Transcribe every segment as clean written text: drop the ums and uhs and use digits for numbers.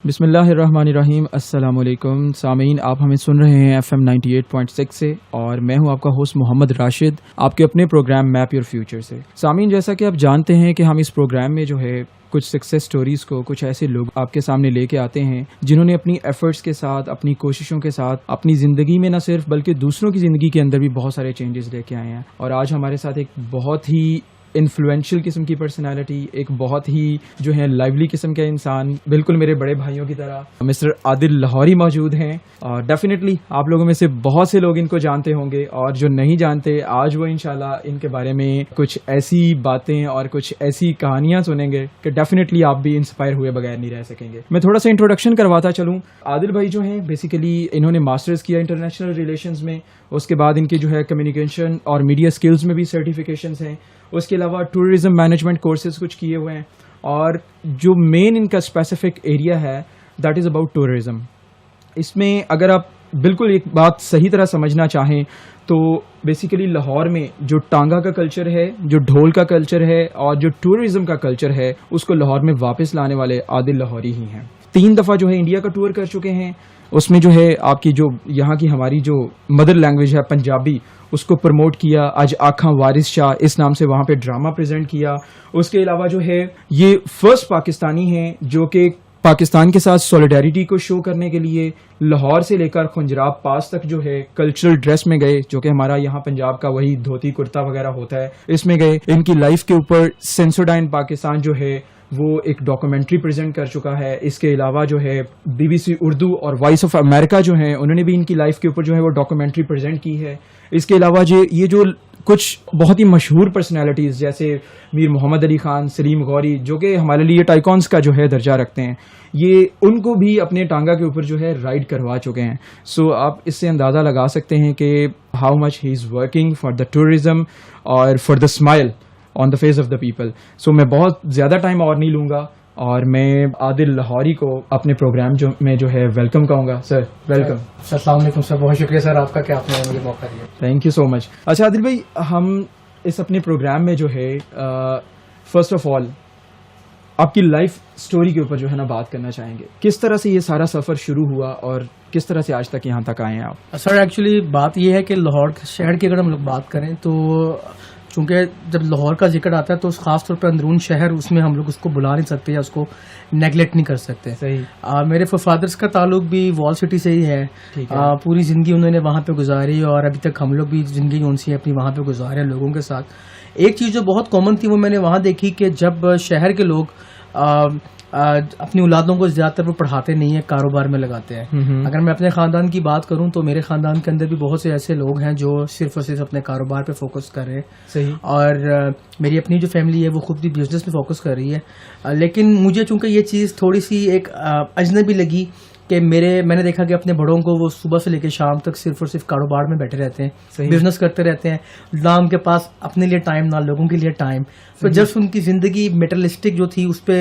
بسم اللہ الرحمن الرحیم. السلام علیکم سامعین, آپ ہمیں سن رہے ہیں FM 98.6 سے, اور میں ہوں آپ کا ہوسٹ محمد راشد, آپ کے اپنے پروگرام میپ یور فیوچر سے. سامعین, جیسا کہ آپ جانتے ہیں کہ ہم اس پروگرام میں جو ہے کچھ سکسیس سٹوریز کو, کچھ ایسے لوگ آپ کے سامنے لے کے آتے ہیں جنہوں نے اپنی ایفرٹس کے ساتھ, اپنی کوششوں کے ساتھ اپنی زندگی میں نہ صرف بلکہ دوسروں کی زندگی کے اندر بھی بہت سارے چینجز لے کے آئے ہیں. اور آج ہمارے ساتھ ایک بہت ہی انفلوئنشل قسم کی پرسنالٹی, ایک بہت ہی جو ہے لائیولی قسم کا انسان, بالکل میرے بڑے بھائیوں کی طرح, مسٹر عادل لاہوری موجود ہیں. اور ڈیفینیٹلی آپ لوگوں میں سے بہت سے لوگ ان کو جانتے ہوں گے, اور جو نہیں جانتے آج وہ انشاءاللہ ان کے بارے میں کچھ ایسی باتیں اور کچھ ایسی کہانیاں سنیں گے کہ ڈیفینیٹلی آپ بھی انسپائر ہوئے بغیر نہیں رہ سکیں گے. میں تھوڑا سا انٹروڈکشن کرواتا چلوں. عادل بھائی جو ہیں بیسیکلی انہوں نے ماسٹرز کیا انٹرنیشنل ریلیشنز میں, اس کے بعد ان کی جو ہے کمیونیکیشن اور میڈیا اسکلز میں بھی سرٹیفکیشنز ہیں. اس کے علاوہ ٹورزم مینجمنٹ کورسز کچھ کیے ہوئے ہیں, اور جو مین ان کا اسپیسیفک ایریا ہے دیٹ از اباؤٹ ٹورزم. اس میں اگر آپ بالکل ایک بات صحیح طرح سمجھنا چاہیں تو بیسیکلی لاہور میں جو ٹانگا کا کلچر ہے, جو ڈھول کا کلچر ہے, اور جو ٹورزم کا کلچر ہے, اس کو لاہور میں واپس لانے والے عادل لاہوری ہی ہیں. 3 دفعہ جو ہے انڈیا کا ٹور کر چکے ہیں. اس میں جو ہے آپ کی جو یہاں کی ہماری جو مدر لینگویج ہے پنجابی, اس کو پروموٹ کیا. آج آکھاں وارث شاہ اس نام سے وہاں پہ ڈرامہ پریزنٹ کیا. اس کے علاوہ جو ہے یہ فرسٹ پاکستانی ہیں جو کہ پاکستان کے ساتھ سولیڈیریٹی کو شو کرنے کے لیے لاہور سے لے کر خنجراب پاس تک جو ہے کلچرل ڈریس میں گئے, جو کہ ہمارا یہاں پنجاب کا وہی دھوتی کرتا وغیرہ ہوتا ہے, اس میں گئے. ان کی لائف کے اوپر سینسوڈائن پاکستان جو ہے وہ ایک ڈاکومنٹری پریزنٹ کر چکا ہے. اس کے علاوہ جو ہے BBC اردو اور وائس آف امریکہ جو ہیں انہوں نے بھی ان کی لائف کے اوپر جو ہے وہ ڈاکومنٹری پریزنٹ کی ہے. اس کے علاوہ یہ جو کچھ بہت ہی مشہور پرسنالٹیز جیسے میر محمد علی خان, سلیم غوری, جو کہ ہمارے لیے ٹائیکونس کا جو ہے درجہ رکھتے ہیں, یہ ان کو بھی اپنے ٹانگا کے اوپر جو ہے رائڈ کروا چکے ہیں. سو آپ اس سے اندازہ لگا سکتے ہیں کہ how much he is working for the tourism اور for the smile on the face of the people. So میں بہت زیادہ ٹائم اور نہیں لوں گا, اور میں عادل لاہوری کو اپنے پروگرام میں جو ہے ویلکم کہوں گا. Sir welcome. السلام علیکم سر, بہت شکریہ سر آپ کا کہ آپ نے مجھے موقع دیا. تھینک یو سو مچ. اچھا عادل بھائی, ہم اس اپنے پروگرام میں جو ہے فرسٹ آف آل آپ کی لائف سٹوری کے اوپر جو ہے نا بات کرنا چاہیں گے. کس طرح سے یہ سارا سفر شروع ہوا اور کس طرح سے آج تک یہاں تک آئے ہیں آپ؟ سر ایکچولی بات یہ ہے کہ لاہور شہر کی اگر ہم لوگ بات کریں تو چونکہ جب لاہور کا ذکر آتا ہے تو خاص طور پر اندرون شہر, اس میں ہم لوگ اس کو بلا نہیں سکتے یا اس کو نیگلیکٹ نہیں کر سکتے. صحیح. میرے فادرز کا تعلق بھی وال سٹی سے ہی ہے. پوری زندگی انہوں نے وہاں پہ گزاری, اور ابھی تک ہم لوگ بھی زندگی ان سے اپنی وہاں پہ گزارے ہیں لوگوں کے ساتھ. ایک چیز جو بہت کامن تھی وہ میں نے وہاں دیکھی کہ جب شہر کے لوگ اپنی اولادوں کو زیادہ تر وہ پڑھاتے نہیں ہیں, کاروبار میں لگاتے ہیں. اگر میں اپنے خاندان کی بات کروں تو میرے خاندان کے اندر بھی بہت سے ایسے لوگ ہیں جو صرف اور صرف اپنے کاروبار پہ فوکس کر رہے ہیں. صحیح. اور میری اپنی جو فیملی ہے وہ خود بھی بزنس پہ فوکس کر رہی ہے. لیکن مجھے چونکہ یہ چیز تھوڑی سی ایک اجنبی لگی کہ میں نے دیکھا کہ اپنے بڑوں کو وہ صبح سے لے کے شام تک صرف اور صرف کاروبار میں بیٹھے رہتے ہیں, بزنس کرتے رہتے ہیں, نہ ان کے پاس اپنے لیے ٹائم نہ لوگوں کے لیے ٹائم. تو جب ان کی زندگی میٹرلسٹک جو تھی اس پہ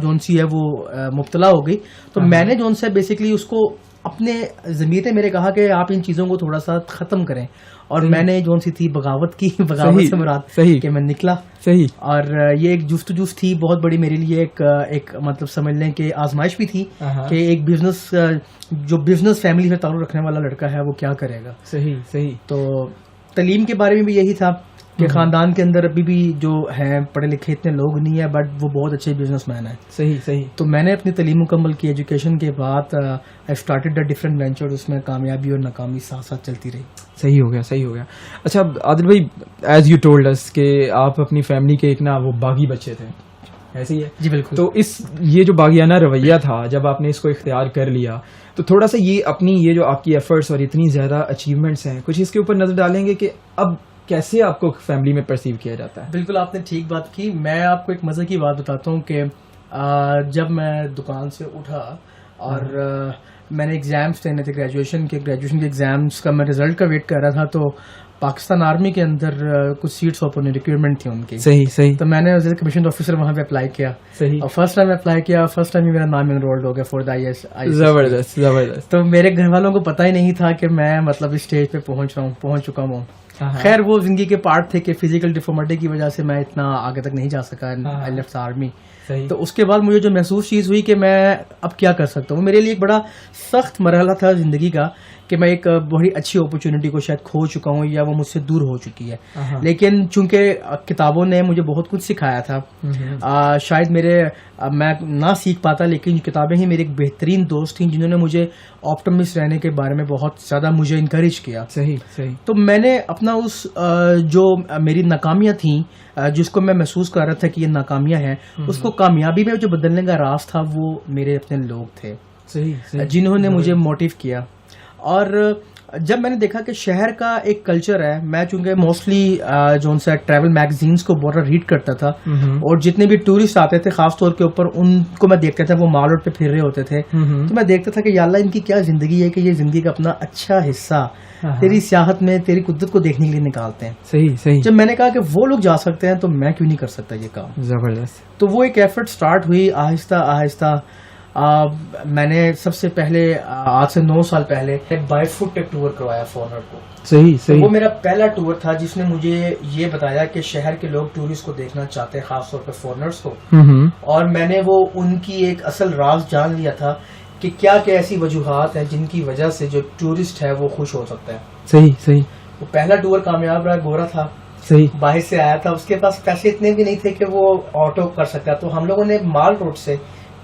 جون سی ہے وہ مبتلا ہو گئی, تو میں نے جون سے بیسکلی اس کو اپنے ضمیر نے میرے کہا کہ آپ ان چیزوں کو تھوڑا سا ختم کریں, اور میں نے جون سی تھی بغاوت کی. بغاوت سے مراد کہ میں نکلا. صحیح. اور یہ ایک جستجو تھی بہت بڑی میرے لیے, ایک مطلب سمجھ لیں کہ آزمائش بھی تھی کہ ایک بزنس فیملی سے تعلق رکھنے والا لڑکا ہے وہ کیا کرے گا. صحیح. صحیح. تو تعلیم کے بارے میں بھی یہی تھا کہ خاندان کے اندر ابھی بھی جو ہیں پڑھے لکھے اتنے لوگ نہیں ہیں, بٹ وہ بہت اچھے بزنس مین ہیں. صحیح. صحیح. تو میں نے اپنی تعلیم مکمل کی. ایجوکیشن کے بعد I started a different venture, اس میں کامیابی اور ناکامی ساتھ ساتھ چلتی رہی. صحیح ہو گیا. صحیح ہو گیا. اچھا عادل بھائی, ایز یو ٹولڈ اس کہ آپ اپنی فیملی کے ایک نا وہ باغی بچے تھے, ایسے ہی ہے؟ جی بالکل. تو یہ جو باغیانہ رویہ تھا جب آپ نے اس کو اختیار کر لیا, تو تھوڑا سا یہ جو آپ کی ایفرٹس اور اتنی زیادہ اچیومنٹس ہیں, کچھ اس کے اوپر نظر ڈالیں گے کہ اب کیسے آپ کو فیملی میں پرسیو کیا جاتا ہے؟ بالکل آپ نے ٹھیک بات کی. میں آپ کو ایک مزے کی بات بتاتا ہوں کہ جب میں دکان سے اٹھا اور میں نے ایگزامس دینے تھے گریجویشن کے ایگزامس کا میں رزلٹ کا ویٹ کر رہا تھا, تو پاکستان آرمی کے اندر کچھ سیٹس اوپن ریکروٹمنٹ تھی ان کی. صحیح. صحیح. تو میں نے ایز اے کمیشن آفیسر وہاں پہ اپلائی کیا. صحیح. اور فرسٹ ٹائم اپلائی کیا, فرسٹ ٹائم ہی میرا نام انرولڈ ہو گیا فور دا IAS. زبردست. زبردست. تو میرے گھر والوں کو پتہ ہی نہیں تھا کہ میں مطلب اس اسٹیج پہ پہنچ چکا ہوں. خیر وہ زندگی کے پارٹ تھے کہ فزیکل ڈیفارمیٹی کی وجہ سے میں اتنا آگے تک نہیں جا سکا. I left army. صحیح. تو اس کے بعد مجھے جو محسوس چیز ہوئی کہ میں اب کیا کر سکتا ہوں. میرے لیے ایک بڑا سخت مرحلہ تھا زندگی کا کہ میں ایک بڑی اچھی اپرچونٹی کو شاید کھو چکا ہوں یا وہ مجھ سے دور ہو چکی ہے. لیکن چونکہ کتابوں نے مجھے بہت کچھ سکھایا تھا, شاید میں نہ سیکھ پاتا, لیکن کتابیں ہی میری ایک بہترین دوست تھیں جنہوں نے مجھے آپٹمسٹ رہنے کے بارے میں بہت زیادہ مجھے انکریج کیا. صحیح صحیح. تو میں نے اپنا اس جو میری ناکامیاں تھیں جس کو میں محسوس کر رہا تھا کہ یہ ناکامیاں ہیں, اس کو کامیابی میں جو بدلنے کا راز تھا وہ میرے اپنے لوگ تھے جنہوں نے مجھے موٹیو کیا. اور جب میں نے دیکھا کہ شہر کا ایک کلچر ہے, میں چونکہ موسٹلی جو سا ٹریول میگزینس کو بہت ریڈ کرتا تھا, اور جتنے بھی ٹورسٹ آتے تھے خاص طور کے اوپر ان کو میں دیکھتا تھا, وہ مال روڈ پہ پھر رہے ہوتے تھے, تو میں دیکھتا تھا کہ یا اللہ ان کی کیا زندگی ہے کہ یہ زندگی کا اپنا اچھا حصہ تیری سیاحت میں تیری قدرت کو دیکھنے کے لیے نکالتے ہیں. صحیح صحیح. جب میں نے کہا کہ وہ لوگ جا سکتے ہیں تو میں کیوں نہیں کر سکتا یہ کام. زبردست. تو وہ ایک ایفرٹ سٹارٹ ہوئی آہستہ آہستہ. میں نے سب سے پہلے آج سے 9 سال پہلے ایک بائی فٹ ایک ٹور کروایا فورنر کو. صحیح صحیح. وہ میرا پہلا ٹور تھا جس نے مجھے یہ بتایا کہ شہر کے لوگ ٹورسٹ کو دیکھنا چاہتے ہیں, خاص طور پہ فورنرز کو, اور میں نے وہ ان کی ایک اصل راز جان لیا تھا کہ کیا کیا ایسی وجوہات ہیں جن کی وجہ سے جو ٹورسٹ ہے وہ خوش ہو سکتا ہے. صحیح صحیح. وہ پہلا ٹور کامیاب رہا, گورا تھا, صحیح, باہر سے آیا تھا, اس کے پاس پیسے اتنے بھی نہیں تھے کہ وہ آٹو کر سکتا, تو ہم لوگوں نے مال روڈ سے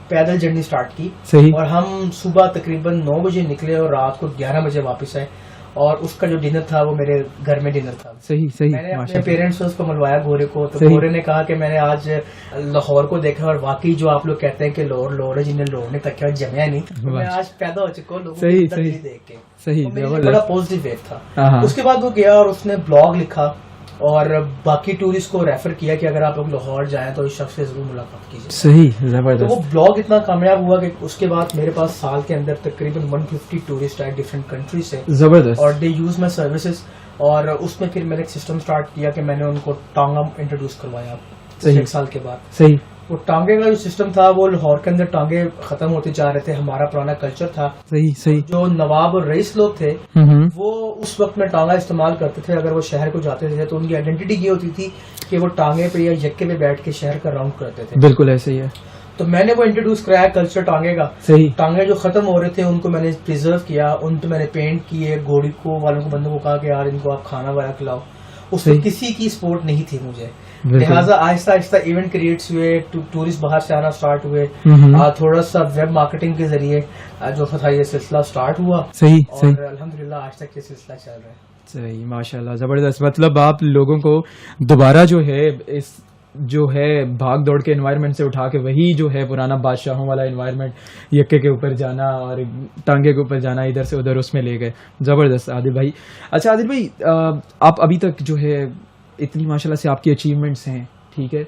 پیدل جرنی سٹارٹ کی. صحیح. اور ہم صبح تقریباً 9 بجے نکلے اور رات کو 11 بجے واپس آئے, اور اس کا جو ڈنر تھا وہ میرے گھر میں ڈنر تھا. صحیح صحیح. میں نے اپنے پیرنٹس سے اس کو ملوایا گھوڑے کو, تو گھوڑے نے کہا کہ میں نے آج لاہور کو دیکھا, اور واقعی جو آپ لوگ کہتے ہیں کہ لاہور ہے جنہیں لاہور نے تک جمیا نہیں, میں آج پیدا ہو چکا ہوں لوگوں کو دیکھ کے. صحیح. بڑا پازیٹیو ویو تھا. اس کے بعد وہ گیا اور اس نے بلاگ لکھا اور باقی ٹورسٹ کو ریفر کیا کہ اگر آپ لوگ لاہور جائیں تو اس شخص سے ضرور ملاقات کیجیے. صحیح. تو وہ بلاگ اتنا کامیاب ہوا کہ اس کے بعد میرے پاس سال کے اندر تقریباً 150 ٹورسٹ آئے ڈفرینٹ کنٹری سے. زبردست. اور دے یوز مائی سروسز, اور اس میں پھر میں نے ایک سسٹم سٹارٹ کیا کہ میں نے ان کو ٹانگا انٹروڈیوس کروایا 1 سال کے بعد. صحیح. وہ ٹانگے کا جو سسٹم تھا وہ لاہور کے اندر ٹانگے ختم ہوتے جا رہے تھے, ہمارا پرانا کلچر تھا. صحیح صحیح. جو نواب اور رئیس لوگ تھے وہ اس وقت میں ٹانگا استعمال کرتے تھے. اگر وہ شہر کو جاتے تھے تو ان کی آئیڈینٹی یہ ہوتی تھی کہ وہ ٹانگے پہ یا یکے پہ بیٹھ کے شہر کا راؤنڈ کرتے تھے. بالکل ایسے ہی ہے. تو میں نے وہ انٹروڈیوس کرایا کلچر ٹانگے کا. صحیح. ٹانگے جو ختم ہو رہے تھے ان کو میں نے پریزرو کیا, ان پہ میں نے پینٹ کیے, گھوڑی کو والوں کو بندوں کو کہا کہ یار ان کو آپ کھانا وایا کھلاؤ. اس میں کسی کی سپورٹ نہیں تھی مجھے, لہٰذا آہستہ آہستہ ایونٹ کریٹس ہوئے, ٹورسٹ باہر سے آنا سٹارٹ ہوئے, تھوڑا سا ویب مارکیٹنگ کے ذریعے جو تھا یہ سلسلہ سٹارٹ ہوا. صحیح. اور الحمدللہ آج تک یہ سلسلہ چل رہا ہے. صحیح. ماشاء اللہ. زبردست. مطلب آپ لوگوں کو دوبارہ جو ہے اس جو ہے بھاگ دوڑ کے انوائرمنٹ سے اٹھا کے وہی جو ہے پرانا بادشاہوں والا انوائرمنٹ یکے کے اوپر جانا اور ٹانگے کے اوپر جانا ادھر سے ادھر اس میں لے گئے. زبردست عادل بھائی. اچھا عادل بھائی, آپ ابھی تک جو ہے اتنی ماشاء اللہ سے آپ کی اچیومنٹس ہیں, ٹھیک ہے,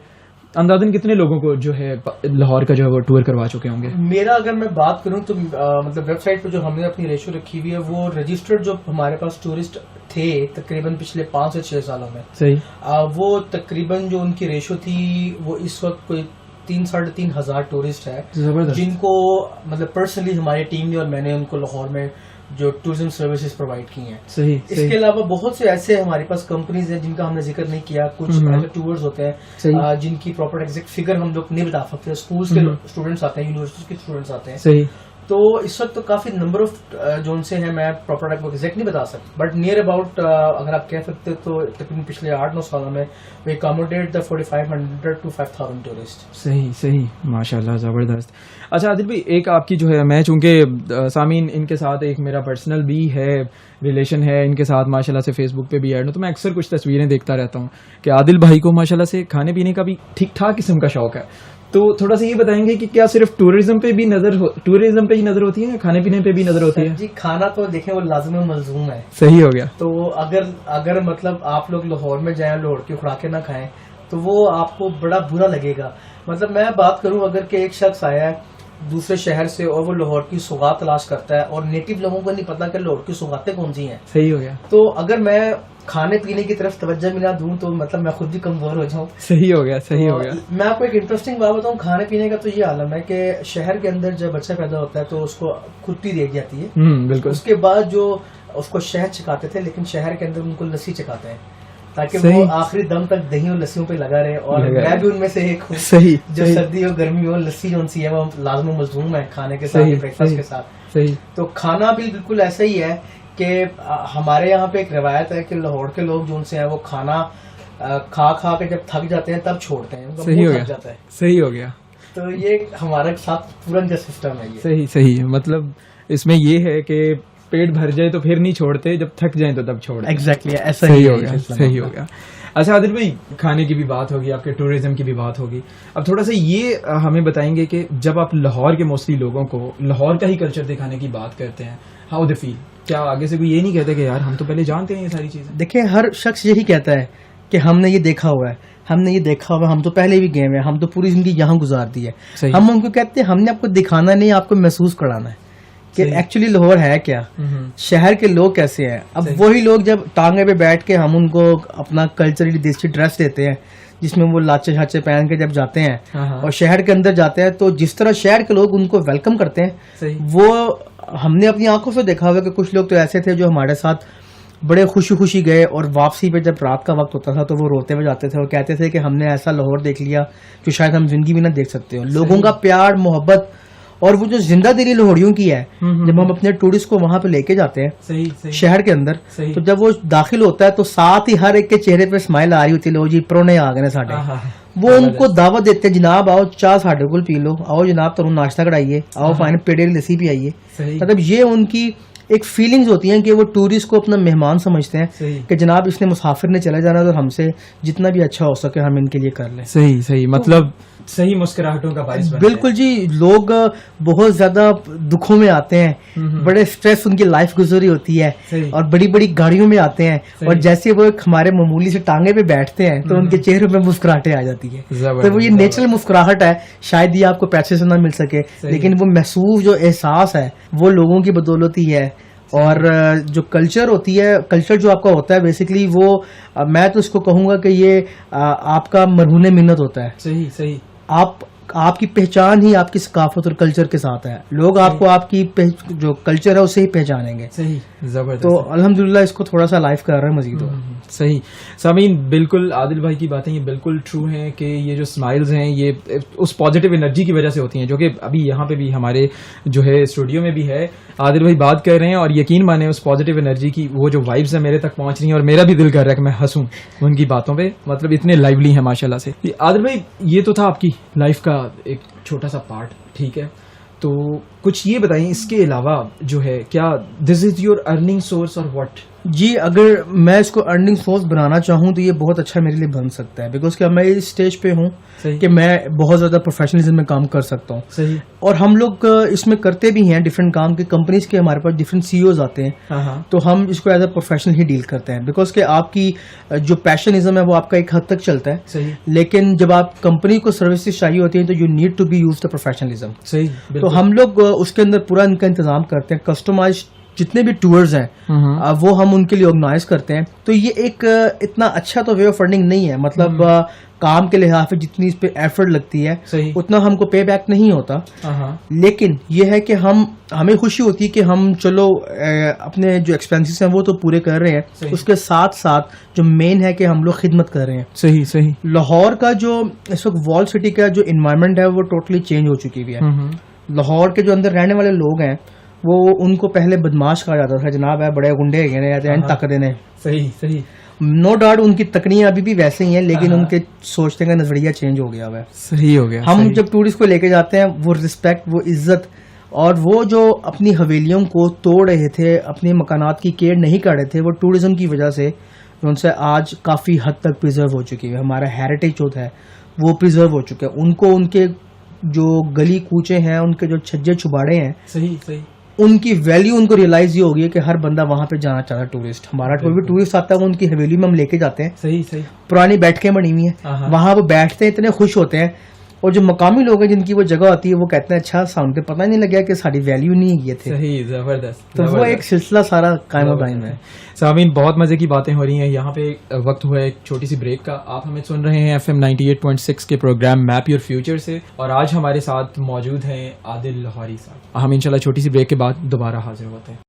اندازاً کتنے لوگوں کو جو ہے لاہور کا جو ہے وہ ٹور کروا چکے ہوں گے؟ میرا اگر میں بات کروں تو مطلب ویب سائٹ پہ جو ہم نے اپنی ریشو رکھی ہوئی ہے وہ رجسٹرڈ جو ہمارے پاس ٹورسٹ تھے تقریباً پچھلے 5 سے 6 سالوں میں, صحیح, وہ تقریباً جو ان کی ریشو تھی وہ اس وقت کوئی 3-3.5 ہزار ٹورسٹ ہے جن کو مطلب پرسنلی ہماری ٹیم نے اور میں نے ان کو لاہور میں جو ٹورزم سروسز پرووائڈ کی ہیں. صحیح. اس کے علاوہ بہت سے ایسے ہمارے پاس کمپنیز ہیں جن کا ہم نے ذکر نہیں کیا. کچھ ایسے ٹورز ہوتے ہیں جن کی پراپر ایگزیکٹ فگر ہم لوگ نہیں بتا سکتے. اسکولس کے اسٹوڈنٹس آتے ہیں, یونیورسٹیز کے اسٹوڈنٹس آتے ہیں. صحیح. تو اس وقت تو کافی نمبر آف جو ان سے ہیں میں پراپر ایگزیکٹ نہیں بتا سکتا, بٹ نیئر اباؤٹ اگر آپ کہہ سکتے تو تقریباً پچھلے 8-9 سالوں میں وی اکاموڈیٹ دا 4500 to 5000 ٹورسٹ. صحیح صحیح. ماشاء اللہ. زبردست. اچھا عادل بھائی, ایک آپ کی جو ہے, میں چونکہ سامعین ان کے ساتھ ایک میرا پرسنل بھی ہے ریلیشن ہے ان کے ساتھ, ماشاء اللہ سے فیس بک پہ بھی ایڈ ہوں, تو میں اکثر کچھ تصویریں دیکھتا رہتا ہوں کہ عادل بھائی کو ماشاء اللہ سے کھانے پینے کا بھی ٹھیک ٹھاک قسم کا شوق ہے. تو تھوڑا سا یہ بتائیں گے کہ کیا صرف ٹورزم پہ ہی نظر ہوتی ہے, کھانے پینے پہ بھی نظر ہوتی ہے؟ جی کھانا تو دیکھیں وہ لازم ملزوم ہے. صحیح ہو گیا. تو اگر مطلب آپ لوگ لاہور میں جائیں, لاہور کی خوراکیں نہ کھائیں تو وہ آپ کو بڑا برا لگے گا. مطلب میں بات کروں اگر کہ ایک شخص آیا ہے دوسرے شہر سے اور وہ لاہور کی سوغات تلاش کرتا ہے اور نیٹو لوگوں کو نہیں پتا کہ لاہور کی سوغاتیں کون سی ہیں. صحیح ہو گیا. تو اگر میں کھانے پینے کی طرف توجہ بھی نہ دوں تو مطلب میں خود بھی کمزور ہو جاؤں. صحیح ہو گیا. صحیح ہو گیا. میں آپ کو ایک انٹرسٹنگ بات بتاؤں, کھانے پینے کا تو یہ عالم ہے کہ شہر کے اندر جب بچہ پیدا ہوتا ہے تو اس کو کھٹی دی جاتی ہے. بالکل. اس کے بعد جو اس کو شہد چکھاتے تھے لیکن شہر کے اندر ان کو لسی چکھاتے ہیں. تاکہ وہ آخری دم تک دہی اور لسیوں پہ لگا رہے, اور میں بھی ان میں سے ایک ہوں. صحیح. جو سردی اور گرمی ہو لسی جو سی ہے وہ لازم و ملزوم ہے کھانے کے ساتھ, بریک فاسٹ کے ساتھ. صحیح. تو کھانا بھی بالکل ایسا ہی ہے کہ ہمارے یہاں پہ ایک روایت ہے کہ لاہور کے لوگ جو ان سے ہیں وہ کھانا کھا کھا کے جب تھک جاتے ہیں تب چھوڑتے ہیں. صحیح ہو گیا, صحیح ہو گیا. تو یہ ہمارے ساتھ پورن کا سسٹم ہے یہ. صحیح صحیح. مطلب اس میں یہ ہے کہ پیٹ بھر جائے تو پھر نہیں چھوڑتے, جب تھک جائیں تو تب چھوڑتے. ایگزیکٹلی ایسا ہی ہو گیا. صحیح ہو گیا. اچھا عادل بھائی, کھانے کی بھی بات ہوگی, آپ کے ٹورزم کی بھی بات ہوگی. اب تھوڑا سا یہ ہمیں بتائیں گے کہ جب آپ لاہور کے موسٹلی لوگوں کو لاہور کا ہی کلچر دکھانے کی بات کرتے ہیں, ہاؤ دے فیل, کیا آگے سے کوئی یہ نہیں کہتے کہ یار ہم تو پہلے جانتے ہیں یہ ساری چیزیں؟ دیکھیں ہر شخص یہی کہتا ہے کہ ہم نے یہ دیکھا ہوا ہے, ہم نے یہ دیکھا ہوا ہے, ہم تو پہلے بھی گئے ہوئے ہیں, ہم تو پوری زندگی یہاں گزار دی ہے. ہم ان کو کہتے ہیں ہم نے آپ کو دکھانا نہیں, آپ کو محسوس کرانا ہے کہ ایکچولی لاہور ہے کیا, شہر کے لوگ کیسے ہیں. اب وہی لوگ جب ٹانگے پہ بیٹھ کے ہم ان کو اپنا کلچرلی دیسی ڈریس دیتے ہیں جس میں وہ لاچے چھاچے پہن کے جب جاتے ہیں اور شہر کے اندر جاتے ہیں, تو جس طرح شہر کے لوگ ان کو ویلکم کرتے ہیں وہ ہم نے اپنی آنکھوں سے دیکھا ہوا کہ کچھ لوگ تو ایسے تھے جو ہمارے ساتھ بڑے خوشی خوشی گئے, اور واپسی پہ جب رات کا وقت ہوتا تھا تو وہ روتے ہوئے جاتے تھے اور کہتے تھے کہ ہم نے ایسا لاہور دیکھ لیا جو شاید ہم زندگی میں نہ دیکھ سکتے ہو. لوگوں کا پیار, محبت اور وہ جو زندہ دلی لاہوریوں کی ہے, جب ہم اپنے ٹورسٹ کو وہاں پہ لے کے جاتے ہیں شہر کے اندر, تو جب وہ داخل ہوتا ہے تو ساتھ ہی ہر ایک کے چہرے پہ اسمائل آ رہی ہوتی ہے, لو جی پرونے آ گئے ساڈے. وہ ان کو دعوت دیتے ہیں, جناب آؤ چاہ ساڈے کو پی لو, آؤ جناب تم ناشتہ کرائیے, آؤ پانی پیڑے لسی پی آئیے. مطلب یہ ان کی ایک فیلنگز ہوتی ہیں کہ وہ ٹورسٹ کو اپنا مہمان سمجھتے ہیں کہ جناب اس نے مسافر نے چلے جانا, تو ہم سے جتنا بھی اچھا ہو سکے ہم ان کے لیے کر لیں. صحیح صحیح. مطلب صحیح مسکراہٹوں کا باعث بنتا ہے. بالکل جی. لوگ بہت زیادہ دکھوں میں آتے ہیں, بڑے اسٹریس ان کی لائف گزری ہوتی ہے, اور بڑی بڑی گاڑیوں میں آتے ہیں, اور جیسے وہ ہمارے معمولی سے ٹانگے پہ بیٹھتے ہیں تو ان کے چہروں پہ مسکراہٹیں آ جاتی ہے. تو وہ یہ نیچرل مسکراہٹ ہے, شاید یہ آپ کو پیسے سے نہ مل سکے, لیکن وہ محسوس جو احساس ہے وہ لوگوں کی بدولت ہی ہے. اور جو کلچر ہوتی ہے, کلچر جو آپ کا ہوتا ہے بیسیکلی وہ, میں تو اس کو کہوں گا کہ یہ آپ کا مرہون منت ہوتا ہے. صحیح صحیح. آپ کی پہچان ہی آپ کی ثقافت اور کلچر کے ساتھ ہے. لوگ آپ کو آپ کی جو کلچر ہے اسے ہی پہچانیں گے. صحیح, زبردست. تو الحمدللہ اس کو تھوڑا سا لائف کر رہے ہیں مزید. صحیح. سامعین, بالکل عادل بھائی کی باتیں یہ بالکل ٹرو ہیں کہ یہ جو اسمائلز ہیں یہ اس پازیٹیو انرجی کی وجہ سے ہوتی ہیں, جو کہ ابھی یہاں پہ بھی ہمارے جو ہے اسٹوڈیو میں بھی ہے. عادل بھائی بات کر رہے ہیں اور یقین مانیں اس پازیٹیو انرجی کی وہ جو وائبز ہیں میرے تک پہنچ رہی ہیں, اور میرا بھی دل کر رہا ہے کہ میں ہنسوں ان کی باتوں پہ. مطلب اتنے لائیولی ہیں ماشاء اللہ سے. عادل بھائی یہ تو تھا آپ کی لائف کا ایک چھوٹا سا پارٹ, ٹھیک ہے, تو کچھ یہ بتائیں اس کے علاوہ جو ہے کیا دس از یور ارننگ سورس اور واٹ؟ جی اگر میں اس کو ارننگ سورس بنانا چاہوں تو یہ بہت اچھا میرے لیے بن سکتا ہے, بیکاز کہ میں اس اسٹیج پہ ہوں کہ میں بہت زیادہ پروفیشنلزم میں کام کر سکتا ہوں. صحیح. اور ہم لوگ اس میں کرتے بھی ہیں ڈفرینٹ کام کے, کمپنیز کے ہمارے پاس ڈفرینٹ سی اوز آتے ہیں, تو ہم اس کو ایز اے پروفیشنل ہی ڈیل کرتے ہیں, بیکاز کہ آپ کی جو پیشنزم ہے وہ آپ کا ایک حد تک چلتا ہے. صحیح. لیکن جب آپ کمپنی کو سروسز چاہیے ہوتی ہیں تو you need to be use the professionalism. صحیح. تو ہم لوگ اس کے اندر پورا ان کا انتظام کرتے ہیں, کسٹمائز جتنے بھی ٹورز ہیں وہ ہم ان کے لیے آرگنائز کرتے ہیں. تو یہ ایک اتنا اچھا تو وے آف فنڈنگ نہیں ہے, مطلب کام کے لحاظ سے جتنی اس پہ ایفرٹ لگتی ہے اتنا ہم کو پے بیک نہیں ہوتا. لیکن یہ ہے کہ ہمیں خوشی ہوتی ہے کہ ہم چلو اپنے جو ایکسپینسز ہیں وہ تو پورے کر رہے ہیں, اس کے ساتھ ساتھ جو مین ہے کہ ہم لوگ خدمت کر رہے ہیں. صحیح صحیح. لاہور کا جو اس وقت وال سٹی کا جو انوائرمنٹ ہے وہ ٹوٹلی چینج ہو چکی ہوئی ہے. لاہور کے جو اندر رہنے والے لوگ ہیں وہ ان کو پہلے بدماش کہا جاتا تھا, جناب ہے بڑے گنڈے ہیں تک دینے. صحیح صحیح. نو ڈاؤٹ ان کی تکنیاں ابھی بھی ویسے ہی ہیں, لیکن ان کے سوچنے کا نظریہ چینج ہو گیا ہوا ہے. صحیح ہو گیا. ہم جب ٹورسٹ کو لے کے جاتے ہیں وہ رسپیکٹ, وہ عزت, اور وہ جو اپنی حویلیوں کو توڑ رہے تھے, اپنے مکانات کی کیئر نہیں کر رہے تھے, وہ ٹورزم کی وجہ سے ان سے آج کافی حد تک پریزرو ہو چکی ہے. ہمارا ہیریٹیج جو ہے وہ پریزرو ہو چکا ہے. ان کو ان کے جو گلی کوچے ہیں, ان کے جو چھجے چھباڑے ہیں, صحیح صحیح, ان کی ویلیو ان کو ریئلائز یہ ہوگی کہ ہر بندہ وہاں پہ جانا چاہتا ہے. ٹورسٹ, ہمارا کوئی بھی ٹورسٹ آتا ہے وہ ان کی حویلی میں ہم لے کے جاتے ہیں. صحیح صحیح. پرانی بیٹھکیں بنی ہوئی ہیں, وہاں وہ بیٹھتے ہیں, اتنے خوش ہوتے ہیں, اور جو مقامی لوگ ہیں جن کی وہ جگہ ہوتی ہے وہ کہتے ہیں اچھا ساؤنڈ پہ پتہ نہیں لگا کہ ساری ویلیو نہیں یہ تھے. صحیح, زبردست. تو وہ ایک سلسلہ سارا قائم و دائم ہے. سامعین بہت مزے کی باتیں ہو رہی ہیں. یہاں پہ وقت ہوا ہے ایک چھوٹی سی بریک کا. آپ ہمیں سن رہے ہیں FM 98.6 کے پروگرام میپ یور فیوچر سے, اور آج ہمارے ساتھ موجود ہیں عادل لاہوری صاحب. ہم انشاءاللہ چھوٹی سی بریک کے بعد دوبارہ حاضر ہوتے ہیں.